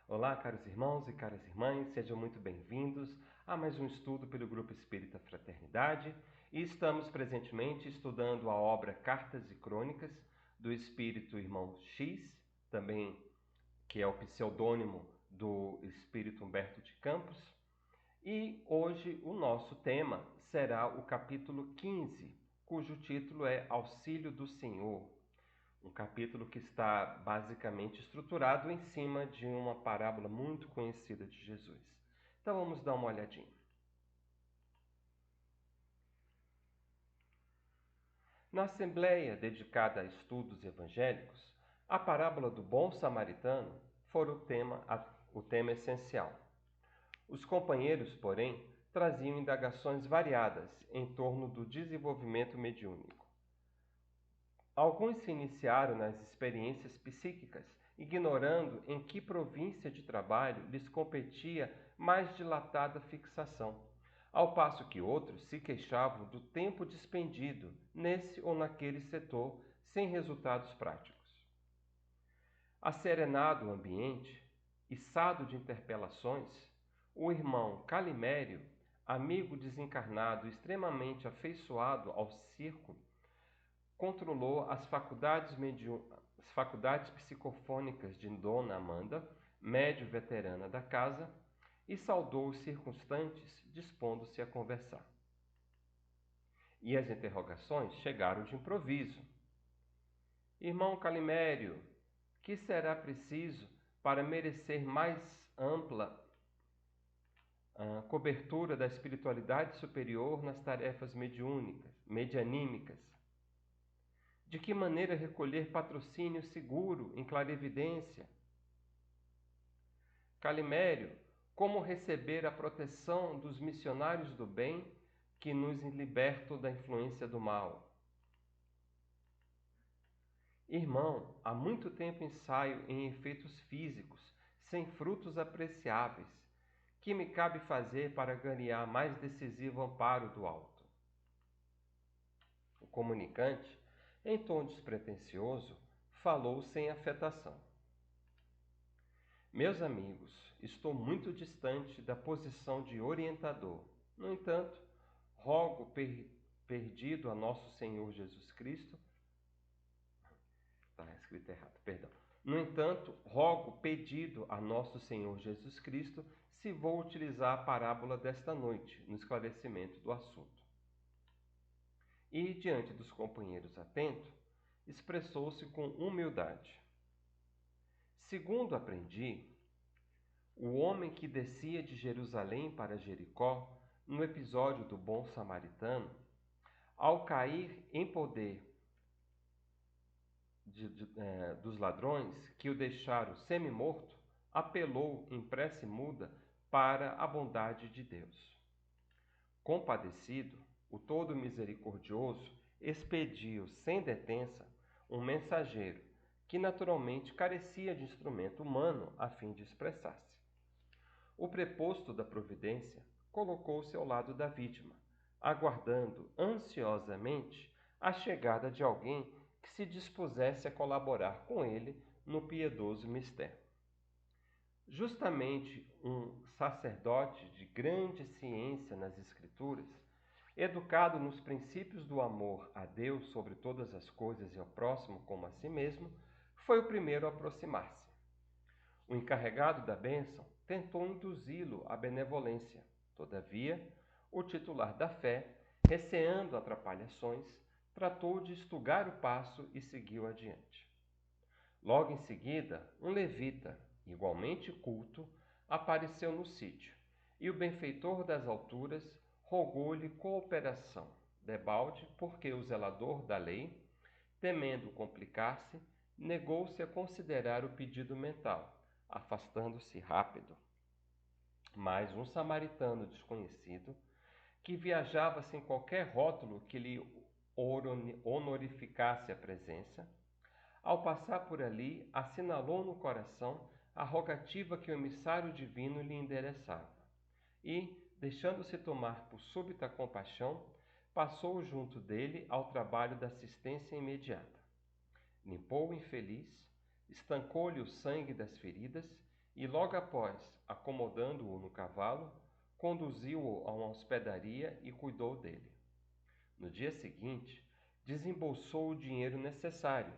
Olá, caros irmãos e caras irmãs, sejam muito bem-vindos a mais um estudo pelo Grupo Espírita Fraternidade. E estamos presentemente estudando a obra Cartas e Crônicas do Espírito Irmão X, também que é o pseudônimo do Espírito Humberto de Campos. E hoje o nosso tema será o capítulo 15, cujo título é Auxílio do Senhor. Um capítulo que está basicamente estruturado em cima de uma parábola muito conhecida de Jesus. Então vamos dar uma olhadinha. Na assembleia dedicada a estudos evangélicos, a parábola do bom samaritano foi o tema essencial. Os companheiros, porém, traziam indagações variadas em torno do desenvolvimento mediúnico. Alguns se iniciaram nas experiências psíquicas, ignorando em que província de trabalho lhes competia mais dilatada fixação, ao passo que outros se queixavam do tempo despendido nesse ou naquele setor, sem resultados práticos. Asserenado o ambiente, içado de interpelações, o irmão Calimério, amigo desencarnado extremamente afeiçoado ao circo, controlou as faculdades psicofônicas de Dona Amanda, médio veterana da casa, e saudou os circunstantes, dispondo-se a conversar. E as interrogações chegaram de improviso. Irmão Calimério, que será preciso para merecer mais ampla cobertura da espiritualidade superior nas tarefas medianímicas? De que maneira recolher patrocínio seguro em clarividência? Calimério, como receber a proteção dos missionários do bem que nos libertam da influência do mal? Irmão, há muito tempo ensaio em efeitos físicos, sem frutos apreciáveis. Que me cabe fazer para ganhar mais decisivo amparo do alto? O comunicante, em tom despretensioso, falou sem afetação. Meus amigos, estou muito distante da posição de orientador. No entanto, rogo perdido a nosso Senhor Jesus Cristo. Está escrito errado, perdão. No entanto, rogo pedido a nosso Senhor Jesus Cristo se vou utilizar a parábola desta noite no esclarecimento do assunto. E, diante dos companheiros atentos, expressou-se com humildade. Segundo aprendi, o homem que descia de Jerusalém para Jericó, no episódio do bom samaritano, ao cair em poder dos ladrões que o deixaram semi-morto, apelou em prece muda para a bondade de Deus. Compadecido, o todo misericordioso expediu sem detença um mensageiro que naturalmente carecia de instrumento humano a fim de expressar-se. O preposto da providência colocou-se ao lado da vítima, aguardando ansiosamente a chegada de alguém que se dispusesse a colaborar com ele no piedoso mistério. Justamente um sacerdote de grande ciência nas Escrituras, educado nos princípios do amor a Deus sobre todas as coisas e ao próximo como a si mesmo, foi o primeiro a aproximar-se. O encarregado da bênção tentou induzi-lo à benevolência. Todavia, o titular da fé, receando atrapalhações, tratou de estugar o passo e seguiu adiante. Logo em seguida, um levita, igualmente culto, apareceu no sítio, e o benfeitor das alturas rogou-lhe cooperação, debalde, porque o zelador da lei, temendo complicar-se, negou-se a considerar o pedido mental, afastando-se rápido. Mas um samaritano desconhecido, que viajava sem qualquer rótulo que lhe honorificasse a presença, ao passar por ali, assinalou no coração a rogativa que o emissário divino lhe endereçava, e, deixando-se tomar por súbita compaixão, passou junto dele ao trabalho da assistência imediata. Limpou o infeliz, estancou-lhe o sangue das feridas e logo após, acomodando-o no cavalo, conduziu-o a uma hospedaria e cuidou dele. No dia seguinte, desembolsou o dinheiro necessário,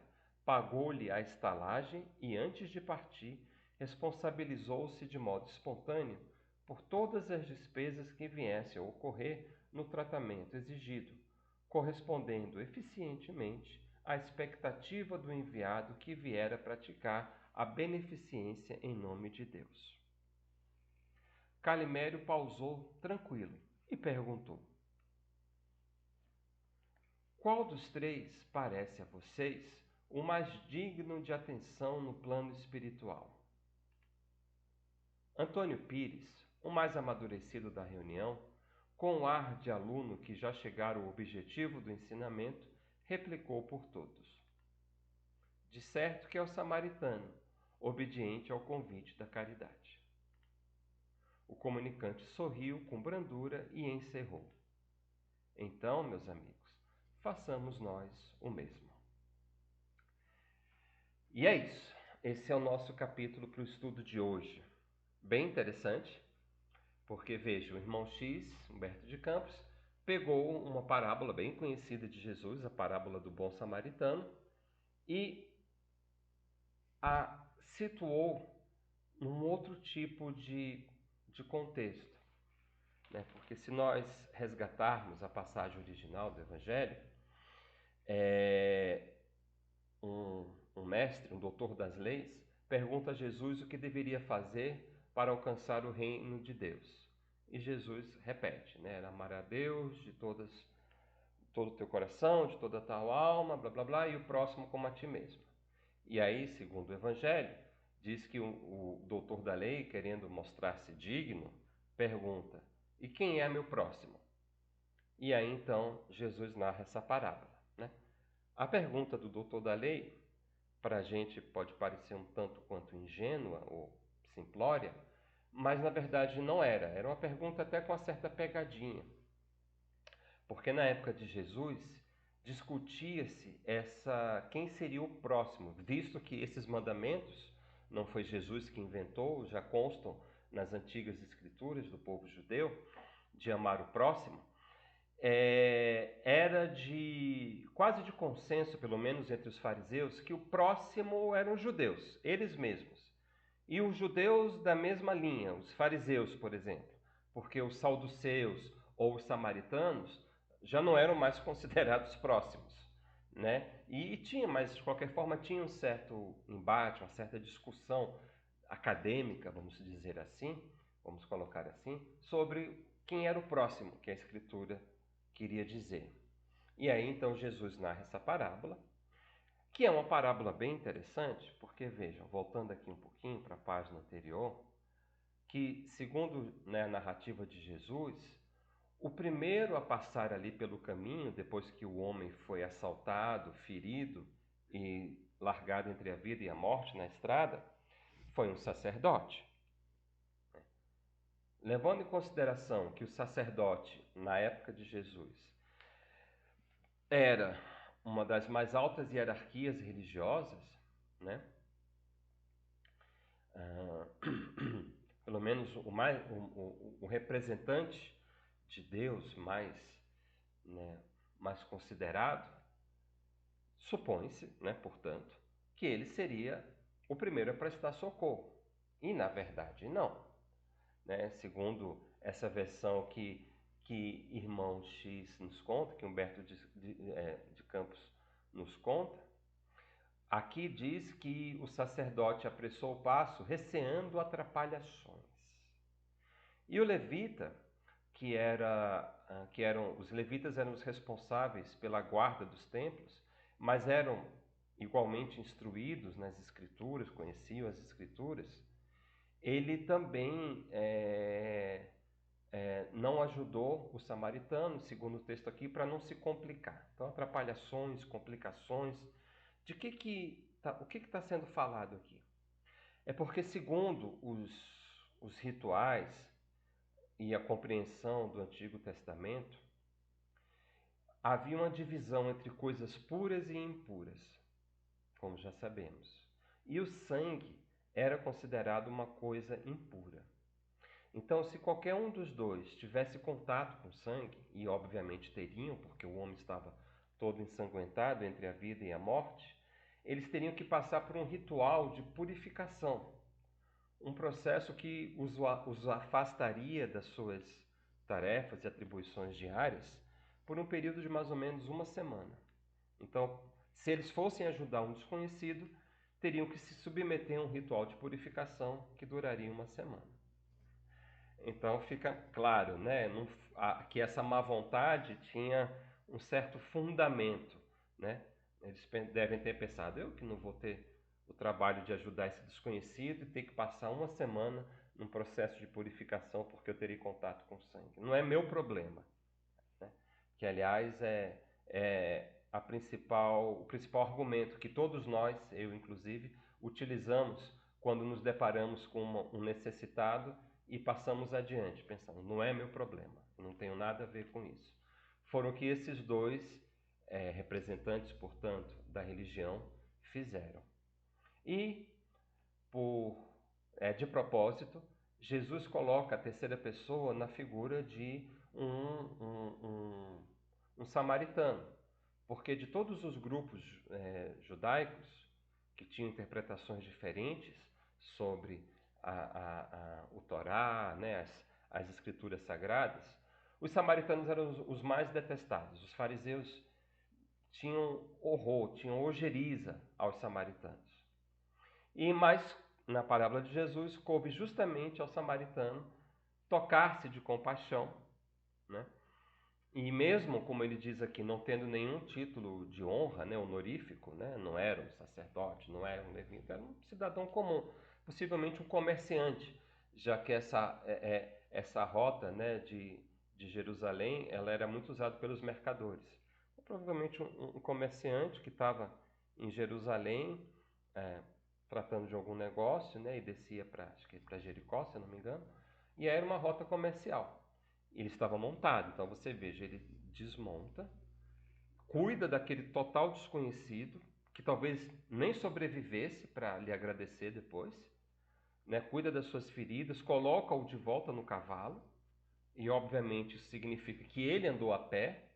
pagou-lhe a estalagem e, antes de partir, responsabilizou-se de modo espontâneo por todas as despesas que viessem a ocorrer no tratamento exigido, correspondendo eficientemente à expectativa do enviado que viera praticar a beneficência em nome de Deus. Calimério pausou tranquilo e perguntou: qual dos três parece a vocês o mais digno de atenção no plano espiritual? Antônio Pires, o mais amadurecido da reunião, com o ar de aluno que já chegara ao objetivo do ensinamento, replicou por todos: de certo que é o samaritano, obediente ao convite da caridade. O comunicante sorriu com brandura e encerrou: então, meus amigos, façamos nós o mesmo. E é isso. Esse é o nosso capítulo para o estudo de hoje. Bem interessante, porque veja, o irmão X, Humberto de Campos, pegou uma parábola bem conhecida de Jesus, a parábola do bom samaritano, e a situou num outro tipo de contexto. Né? Porque se nós resgatarmos a passagem original do Evangelho, um mestre, um doutor das leis, pergunta a Jesus o que deveria fazer para alcançar o reino de Deus. E Jesus repete, né? Amar a Deus de todo o teu coração, de toda a tua alma, blá blá blá, e o próximo como a ti mesmo. E aí, segundo o Evangelho, diz que o doutor da lei, querendo mostrar-se digno, pergunta: e quem é meu próximo? E aí então Jesus narra essa parábola. Né? A pergunta do doutor da lei, para a gente pode parecer um tanto quanto ingênua ou simplória, mas na verdade não era. Era uma pergunta até com uma certa pegadinha. Porque na época de Jesus discutia-se quem seria o próximo, visto que esses mandamentos não foi Jesus que inventou, já constam nas antigas escrituras do povo judeu, de amar o próximo. Era quase de consenso, pelo menos entre os fariseus, que o próximo eram os judeus, eles mesmos. E os judeus da mesma linha, os fariseus, por exemplo, porque os saduceus ou os samaritanos já não eram mais considerados próximos, né? E tinha, mas de qualquer forma tinha um certo embate, uma certa discussão acadêmica, vamos dizer assim, vamos colocar assim, sobre quem era o próximo que a Escritura queria dizer. E aí então Jesus narra essa parábola, que é uma parábola bem interessante, porque vejam, voltando aqui um pouquinho para a página anterior, que segundo, né, a narrativa de Jesus, o primeiro a passar ali pelo caminho, depois que o homem foi assaltado, ferido e largado entre a vida e a morte na estrada, foi um sacerdote. Levando em consideração que o sacerdote, na época de Jesus, era uma das mais altas hierarquias religiosas, né? Pelo menos o representante de Deus mais, né, mais considerado, supõe-se, né, portanto, que ele seria o primeiro a prestar socorro. E, na verdade, não. Né? Segundo essa versão que irmão X nos conta, que Humberto de Campos nos conta, aqui diz que o sacerdote apressou o passo, receando atrapalhações. E o levita, os levitas eram os responsáveis pela guarda dos templos, mas eram igualmente instruídos nas escrituras, conheciam as escrituras, ele também não ajudou o samaritano, segundo o texto aqui, para não se complicar. Então, atrapalhações, complicações. O que está sendo falado aqui? É porque, segundo os rituais e a compreensão do Antigo Testamento, havia uma divisão entre coisas puras e impuras, como já sabemos. E o sangue era considerado uma coisa impura. Então, se qualquer um dos dois tivesse contato com sangue, e obviamente teriam, porque o homem estava todo ensanguentado entre a vida e a morte, eles teriam que passar por um ritual de purificação, um processo que os afastaria das suas tarefas e atribuições diárias por um período de mais ou menos uma semana. Então, se eles fossem ajudar um desconhecido, teriam que se submeter a um ritual de purificação que duraria uma semana. Então fica claro, né, que essa má vontade tinha um certo fundamento, né? Eles devem ter pensado, eu que não vou ter o trabalho de ajudar esse desconhecido e ter que passar uma semana num processo de purificação porque eu terei contato com sangue. Não é meu problema, né? Que aliás é o principal argumento que todos nós, eu inclusive, utilizamos quando nos deparamos com um necessitado e passamos adiante, pensando, não é meu problema, não tenho nada a ver com isso. Foram o que esses dois representantes, portanto, da religião fizeram. E, de propósito, Jesus coloca a terceira pessoa na figura de um samaritano, porque de todos os grupos judaicos que tinham interpretações diferentes sobre o Torá, né, as escrituras sagradas, os samaritanos eram os mais detestados. Os fariseus tinham horror, tinham ojeriza aos samaritanos. Mas na parábola de Jesus coube justamente ao samaritano tocar-se de compaixão, né? E mesmo, como ele diz aqui, não tendo nenhum título de honra, né, honorífico, né, não era um sacerdote, não era um levita, era um cidadão comum, possivelmente um comerciante, já que essa rota, né, de Jerusalém, ela era muito usada pelos mercadores. Provavelmente um comerciante que estava em Jerusalém, tratando de algum negócio, né, e descia para Jericó, se eu não me engano, e era uma rota comercial. Ele estava montado, então você veja, ele desmonta, cuida daquele total desconhecido, que talvez nem sobrevivesse para lhe agradecer depois, né? Cuida das suas feridas, coloca-o de volta no cavalo, e obviamente isso significa que ele andou a pé,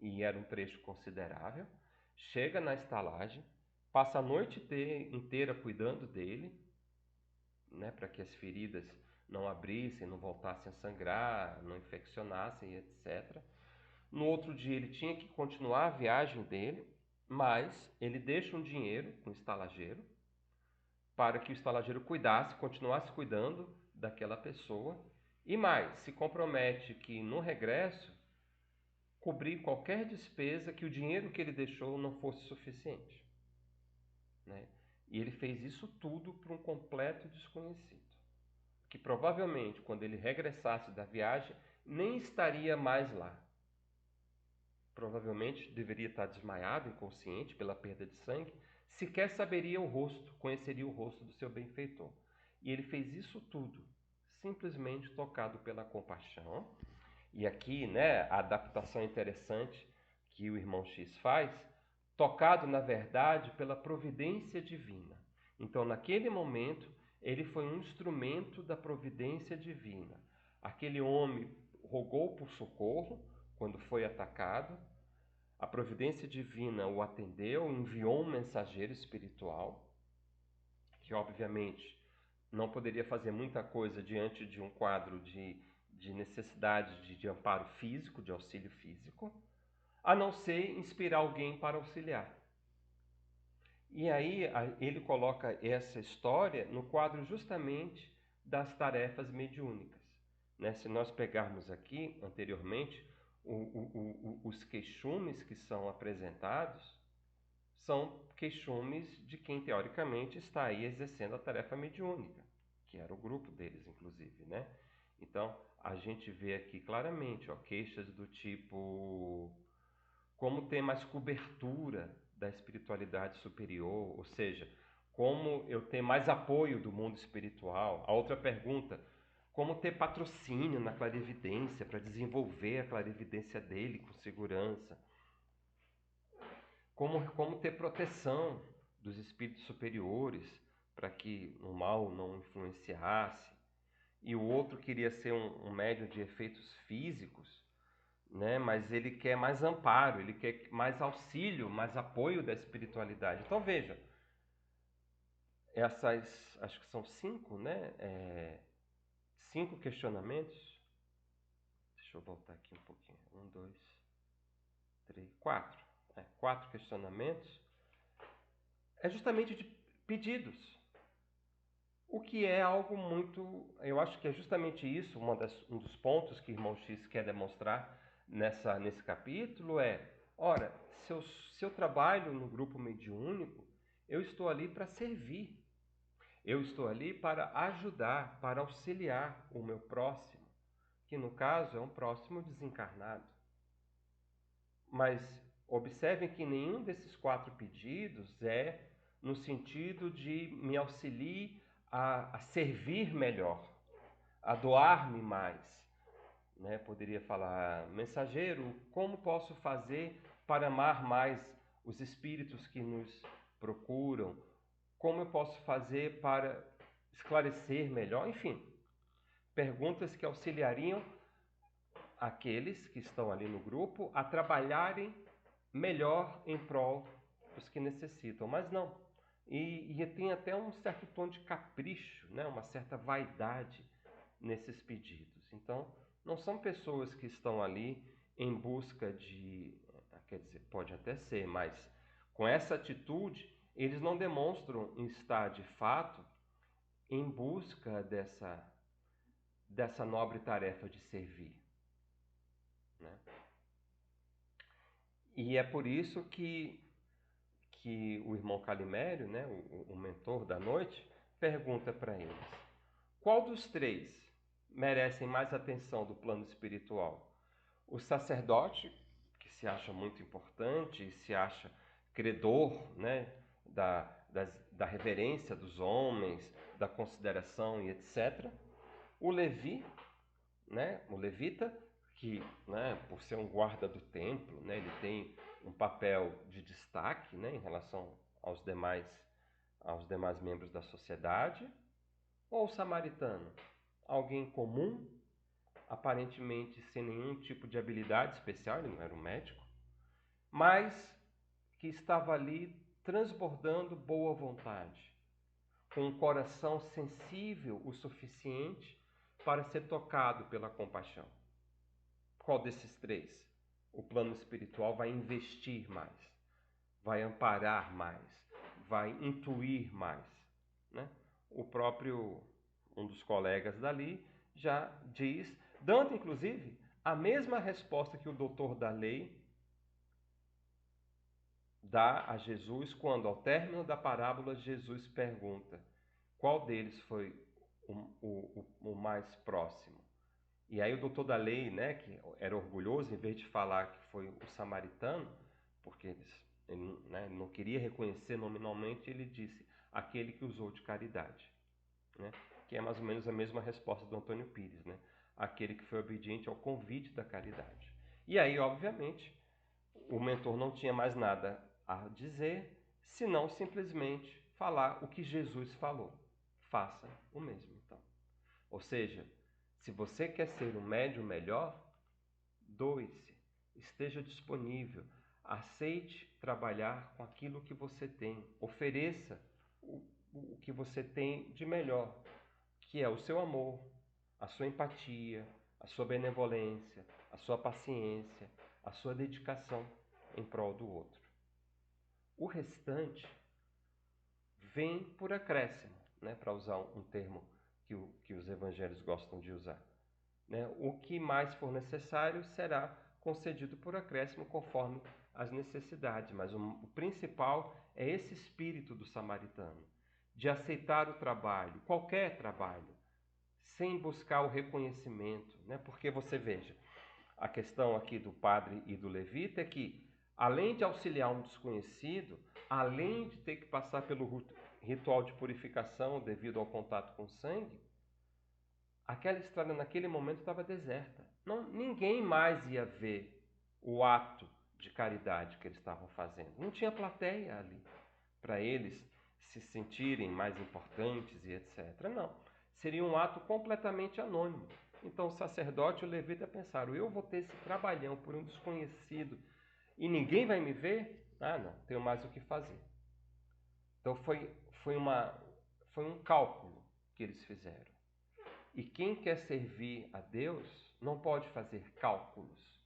e era um trecho considerável, chega na estalagem, passa a noite inteira cuidando dele, né, para que as feridas não abrissem, não voltassem a sangrar, não infeccionassem, etc. No outro dia ele tinha que continuar a viagem dele, mas ele deixa um dinheiro com o estalageiro para que o estalageiro continuasse cuidando daquela pessoa e mais, se compromete que no regresso cobrir qualquer despesa que o dinheiro que ele deixou não fosse suficiente, né? E ele fez isso tudo para um completo desconhecido, que provavelmente quando ele regressasse da viagem nem estaria mais lá. Provavelmente deveria estar desmaiado, inconsciente pela perda de sangue, sequer saberia o rosto, conheceria o rosto do seu benfeitor. E ele fez isso tudo, simplesmente tocado pela compaixão. E aqui, né, a adaptação interessante que o irmão X faz, tocado, na verdade, pela providência divina. Então, naquele momento, ele foi um instrumento da providência divina. Aquele homem rogou por socorro quando foi atacado, a providência divina o atendeu, enviou um mensageiro espiritual, que obviamente não poderia fazer muita coisa diante de um quadro de necessidade de amparo físico, de auxílio físico, a não ser inspirar alguém para auxiliar. E aí ele coloca essa história no quadro justamente das tarefas mediúnicas, né? Se nós pegarmos aqui anteriormente, os queixumes que são apresentados são queixumes de quem teoricamente está aí exercendo a tarefa mediúnica, que era o grupo deles, inclusive, né? Então a gente vê aqui claramente, ó, queixas do tipo como ter mais cobertura da espiritualidade superior, ou seja, como eu ter mais apoio do mundo espiritual. A outra pergunta, como ter patrocínio na clarividência para desenvolver a clarividência dele com segurança. Como ter proteção dos espíritos superiores para que o mal não influenciasse, e o outro queria ser um médium de efeitos físicos, né? Mas ele quer mais amparo, ele quer mais auxílio, mais apoio da espiritualidade. Então veja, essas, acho que são 5, né? 5 questionamentos. Deixa eu voltar aqui um pouquinho. 1, 2, 3, 4. 4 questionamentos. É justamente de pedidos. O que é algo muito... Eu acho que é justamente isso, um dos pontos que o irmão X quer demonstrar nesse capítulo é: ora, se eu trabalho no grupo mediúnico, eu estou ali para servir. Eu estou ali para ajudar, para auxiliar o meu próximo, que no caso é um próximo desencarnado. Mas observem que nenhum desses 4 pedidos é no sentido de me auxilie a servir melhor, a doar-me mais. Né? Poderia falar: mensageiro, como posso fazer para amar mais os espíritos que nos procuram? Como eu posso fazer para esclarecer melhor? Enfim, perguntas que auxiliariam aqueles que estão ali no grupo a trabalharem melhor em prol dos que necessitam. Mas não. E tem até um certo tom de capricho, né? Uma certa vaidade nesses pedidos. Então, não são pessoas que estão ali em busca de... Quer dizer, pode até ser, mas com essa atitude, eles não demonstram estar, de fato, em busca dessa nobre tarefa de servir. Né? E é por isso que o irmão Calimério, né, o mentor da noite, pergunta para eles: qual dos 3 merecem mais atenção do plano espiritual? O sacerdote, que se acha muito importante e se acha credor, né, da reverência dos homens, da consideração e etc. O Levi, né, o levita, que, né, por ser um guarda do templo, né, ele tem um papel de destaque, né, em relação aos demais membros da sociedade. Ou o samaritano, alguém comum, aparentemente sem nenhum tipo de habilidade especial, ele não era um médico, mas que estava ali transbordando boa vontade, com um coração sensível o suficiente para ser tocado pela compaixão. Qual desses 3 o plano espiritual vai investir mais, vai amparar mais, vai intuir mais? Né? O próprio, um dos colegas dali, já diz, dando inclusive a mesma resposta que o doutor da lei dá a Jesus quando, ao término da parábola, Jesus pergunta qual deles foi o mais próximo. E aí o doutor da lei, né, que era orgulhoso, em vez de falar que foi o samaritano, porque ele, né, não queria reconhecer nominalmente, ele disse aquele que usou de caridade, né, que é mais ou menos a mesma resposta do Antônio Pires, né, aquele que foi obediente ao convite da caridade. E aí, obviamente, o mentor não tinha mais nada a dizer, senão simplesmente falar o que Jesus falou. Faça o mesmo, então. Ou seja, se você quer ser um médium melhor, doe-se, esteja disponível, aceite trabalhar com aquilo que você tem, ofereça o que você tem de melhor, que é o seu amor, a sua empatia, a sua benevolência, a sua paciência, a sua dedicação em prol do outro. O restante vem por acréscimo, né, para usar um termo que os evangelhos gostam de usar. Né? O que mais for necessário será concedido por acréscimo conforme as necessidades, mas o principal é esse espírito do samaritano, de aceitar o trabalho, qualquer trabalho, sem buscar o reconhecimento, né? Porque você veja, a questão aqui do padre e do levita é que, além de auxiliar um desconhecido, além de ter que passar pelo ritual de purificação devido ao contato com sangue, aquela estrada naquele momento estava deserta. Ninguém mais ia ver o ato de caridade que eles estavam fazendo. Não tinha plateia ali para eles se sentirem mais importantes e etc. Não. Seria um ato completamente anônimo. Então o sacerdote e o levita pensaram, eu vou ter esse trabalhão por um desconhecido e ninguém vai me ver? Ah, não, tenho mais o que fazer. Então foi um cálculo que eles fizeram. E quem quer servir a Deus não pode fazer cálculos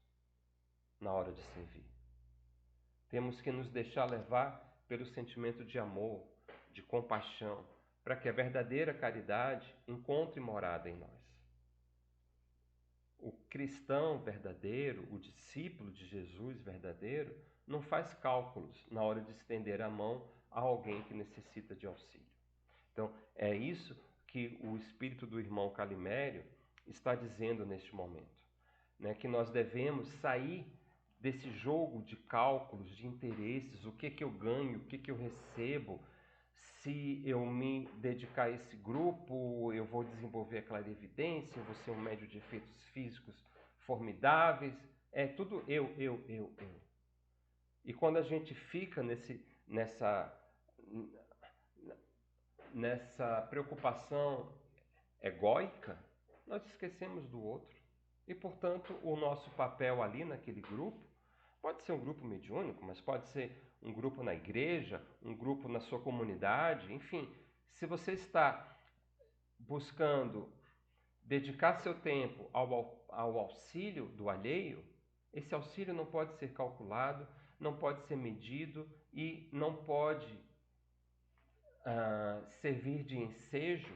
na hora de servir. Temos que nos deixar levar pelo sentimento de amor, de compaixão, para que a verdadeira caridade encontre morada em nós. O cristão verdadeiro, o discípulo de Jesus verdadeiro, não faz cálculos na hora de estender a mão a alguém que necessita de auxílio. Então, é isso que o espírito do irmão Calimério está dizendo neste momento, né? Que nós devemos sair desse jogo de cálculos, de interesses, o que eu ganho, o que eu recebo. Se eu me dedicar a esse grupo, eu vou desenvolver a clarividência, eu vou ser um médium de efeitos físicos formidáveis. É tudo eu. E quando a gente fica nessa preocupação egóica, nós esquecemos do outro. E, portanto, o nosso papel ali naquele grupo pode ser um grupo mediúnico, mas pode ser um grupo na igreja, um grupo na sua comunidade, enfim. Se você está buscando dedicar seu tempo ao auxílio do alheio, esse auxílio não pode ser calculado, não pode ser medido e não pode servir de ensejo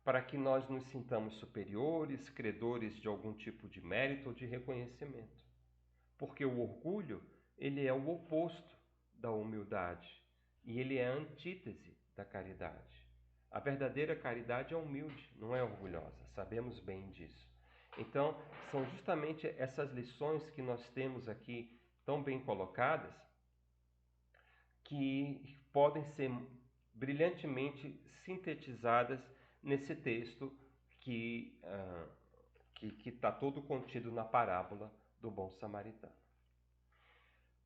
para que nós nos sintamos superiores, credores de algum tipo de mérito ou de reconhecimento. Porque o orgulho, ele é o oposto da humildade e ele é a antítese da caridade. A verdadeira caridade é humilde, não é orgulhosa, sabemos bem disso. Então, são justamente essas lições que nós temos aqui tão bem colocadas que podem ser brilhantemente sintetizadas nesse texto que está todo contido na parábola do bom samaritano.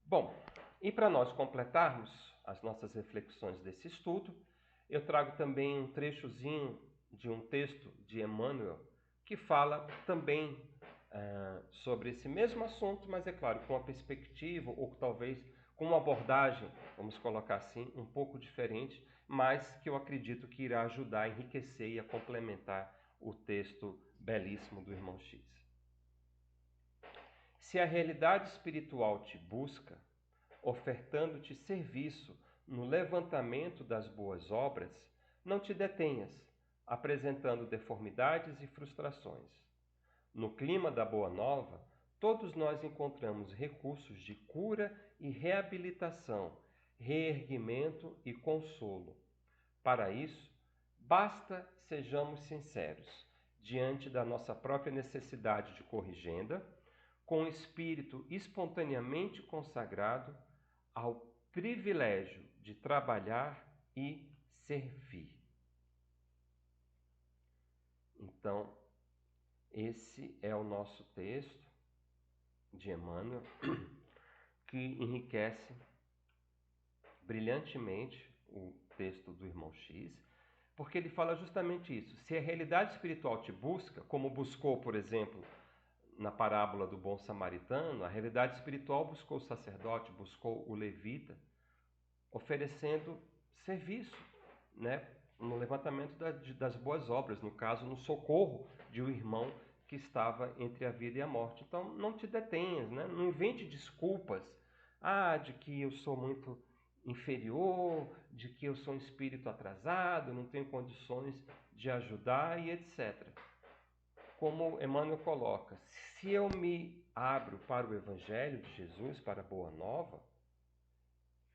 Bom, e para nós completarmos as nossas reflexões desse estudo, eu trago também um trechozinho de um texto de Emmanuel que fala também sobre esse mesmo assunto, mas é claro, com uma perspectiva ou talvez com uma abordagem, vamos colocar assim, um pouco diferente, mas que eu acredito que irá ajudar a enriquecer e a complementar o texto belíssimo do irmão X. Se a realidade espiritual te busca, ofertando-te serviço no levantamento das boas obras, não te detenhas, apresentando deformidades e frustrações. No clima da Boa Nova, todos nós encontramos recursos de cura e reabilitação, reerguimento e consolo. Para isso, basta sejamos sinceros diante da nossa própria necessidade de corrigenda, com o espírito espontaneamente consagrado ao privilégio de trabalhar e servir. Então, esse é o nosso texto de Emmanuel, que enriquece brilhantemente o texto do irmão X, porque ele fala justamente isso. Se a realidade espiritual te busca, como buscou, por exemplo, na parábola do bom samaritano, a realidade espiritual buscou o sacerdote, buscou o levita, oferecendo serviço, né, no levantamento das boas obras, no caso, no socorro de um irmão que estava entre a vida e a morte. Então, não te detenhas, né? Não invente desculpas, de que eu sou muito inferior, de que eu sou um espírito atrasado, não tenho condições de ajudar e etc. Como Emmanuel coloca, se eu me abro para o Evangelho de Jesus, para a Boa Nova,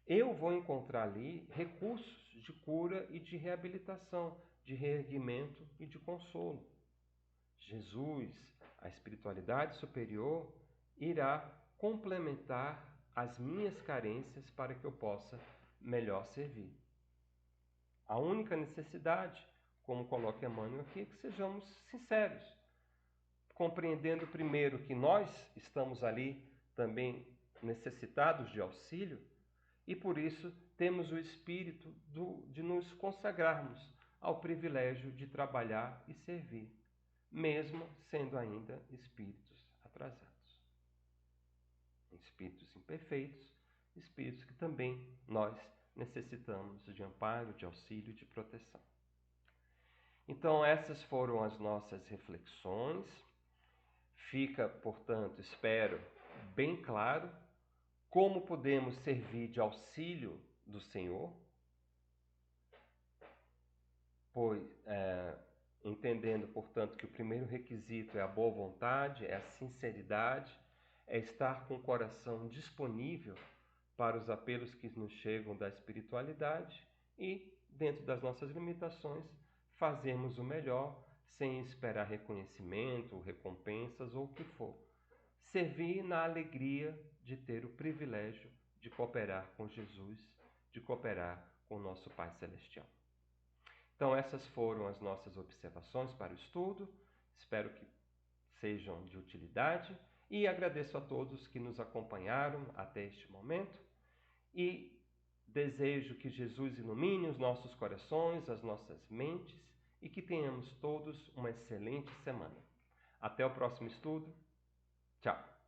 eu vou encontrar ali recursos de cura e de reabilitação, de reerguimento e de consolo. Jesus, a espiritualidade superior, irá complementar as minhas carências para que eu possa melhor servir. A única necessidade, como coloca Emmanuel aqui, é que sejamos sinceros, compreendendo primeiro que nós estamos ali também necessitados de auxílio, e por isso temos o espírito de nos consagrarmos ao privilégio de trabalhar e servir, mesmo sendo ainda espíritos atrasados. Espíritos imperfeitos, espíritos que também nós necessitamos de amparo, de auxílio, de proteção. Então, essas foram as nossas reflexões. Fica, portanto, espero, bem claro como podemos servir de auxílio do Senhor, pois entendendo, portanto, que o primeiro requisito é a boa vontade, é a sinceridade, é estar com o coração disponível para os apelos que nos chegam da espiritualidade e, dentro das nossas limitações, fazermos o melhor sem esperar reconhecimento, recompensas ou o que for. Servir na alegria de ter o privilégio de cooperar com Jesus, de cooperar com o nosso Pai Celestial. Então, essas foram as nossas observações para o estudo. Espero que sejam de utilidade e agradeço a todos que nos acompanharam até este momento e desejo que Jesus ilumine os nossos corações, as nossas mentes e que tenhamos todos uma excelente semana. Até o próximo estudo. Tchau!